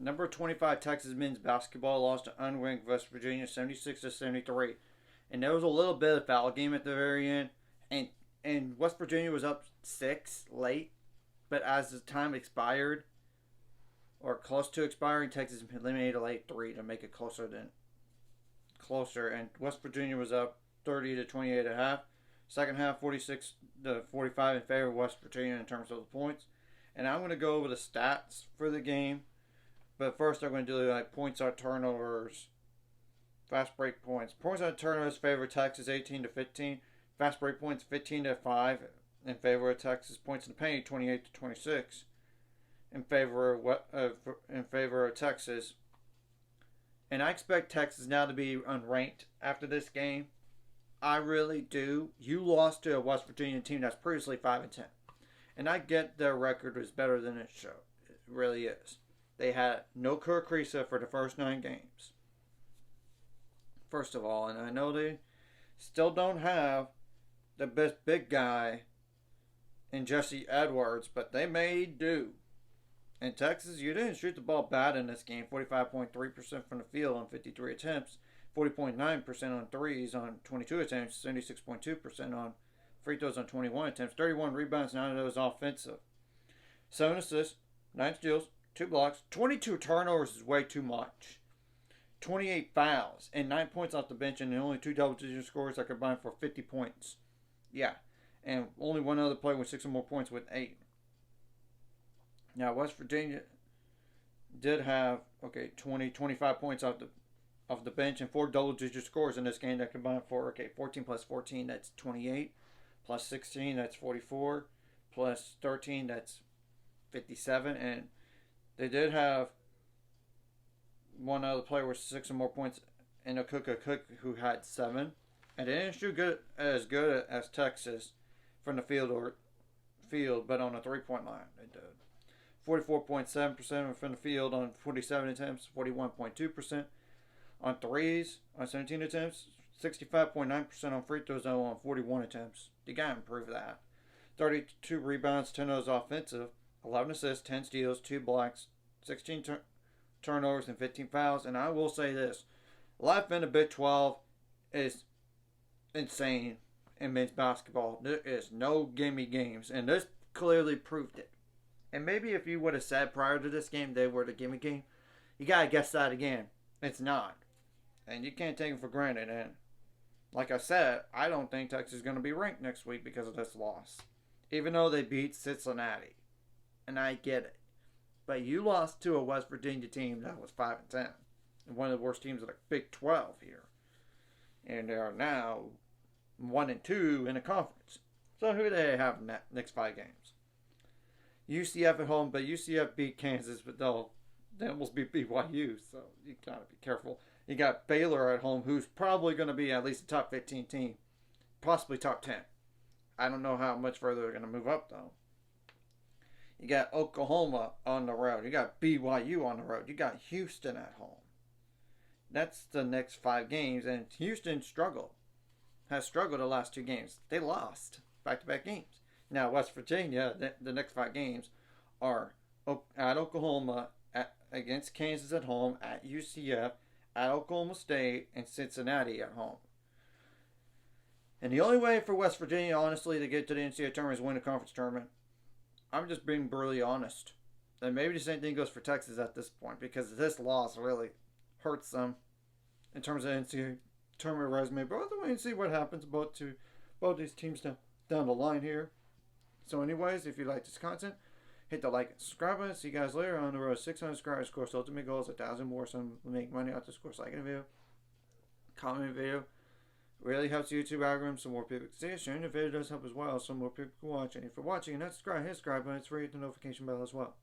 Number 25 Texas men's basketball lost to unranked West Virginia 76-73. And there was a little bit of foul game at the very end. And West Virginia was up 6 late. But as the time expired, or close to expiring, Texas eliminated a late 3 to make it closer. And West Virginia was up 30-28 at half. Second half, 46-45 in favor of West Virginia in terms of the points. And I'm going to go over the stats for the game. But first, I'm going to do like points on turnovers, fast break points. Points on turnovers favor Texas 18-15. Fast break points 15-5 in favor of Texas. Points in the paint 28-26 in favor of Texas. And I expect Texas now to be unranked after this game. I really do. You lost to a West Virginia team that's previously 5-10. And I get their record was better than it showed. It really is. They had no Kirk Risa for the first 9 games. First of all, and I know they still don't have the best big guy in Jesse Edwards, but they may do. In Texas, you didn't shoot the ball bad in this game. 45.3% from the field on 53 attempts. 40.9% on threes on 22 attempts. 76.2% on free throws on 21 attempts. 31 rebounds, 9 of those offensive. 7 assists, 9 steals, 2 blocks. 22 turnovers is way too much. 28 fouls and 9 points off the bench, and only 2 double-digit scores that combined for 50 points. Yeah, and only one other player with 6 or more points with 8. Now, West Virginia did have 25 points off the bench and 4 double-digit scores in this game that combined for 14 plus 14, that's 28, plus 16, that's 44, plus 13, that's 57, and they did have one other player with 6 or more points in a Cook who had 7, and they didn't shoot as good as Texas from the field, but on a 3-point line they did. 44.7% from the field on 47 attempts, 41.2% on threes on 17 attempts, 65.9% on free throws on 41 attempts. You gotta improve that. 32 rebounds, 10 of those offensive, 11 assists, 10 steals, 2 blocks, 16 turnovers, and 15 fouls. And I will say this, life in the Big 12 is insane in men's basketball. There is no gimme games, and this clearly proved it. And maybe if you would have said prior to this game they were the gimme game, you gotta guess that again. It's not. And you can't take it for granted. And like I said, I don't think Texas is going to be ranked next week because of this loss. Even though they beat Cincinnati. And I get it. But you lost to a West Virginia team that was 5-10. And one of the worst teams of the Big 12 here. And they are now 1-2 in the conference. So who do they have in the next 5 games? UCF at home, but UCF beat Kansas, but they almost beat BYU, so you gotta be careful. You got Baylor at home, who's probably going to be at least a top 15 team, possibly top 10. I don't know how much further they're going to move up, though. You got Oklahoma on the road. You got BYU on the road. You got Houston at home. That's the next 5 games, and Houston has struggled the last 2 games. They lost back-to-back games. Now, West Virginia, the next 5 games are at Oklahoma, against Kansas at home, at UCF, at Oklahoma State, and Cincinnati at home. And the only way for West Virginia, honestly, to get to the NCAA tournament is win a conference tournament. I'm just being brutally honest. And maybe the same thing goes for Texas at this point, because this loss really hurts them in terms of NCAA tournament resume. But we'll wait and see what happens both these teams down the line here. So anyways, if you like this content, hit the like and subscribe button. See you guys later on the road to 600 subscribers. Of course, ultimate goal is 1,000 more. So I'm make money off this course. Liking the video, comment the video. Really helps the YouTube algorithm. So more people can see it. Sharing the video does help as well. So more people can watch. And if you're watching and not subscribed, hit the subscribe button. It's free. Hit the notification bell as well.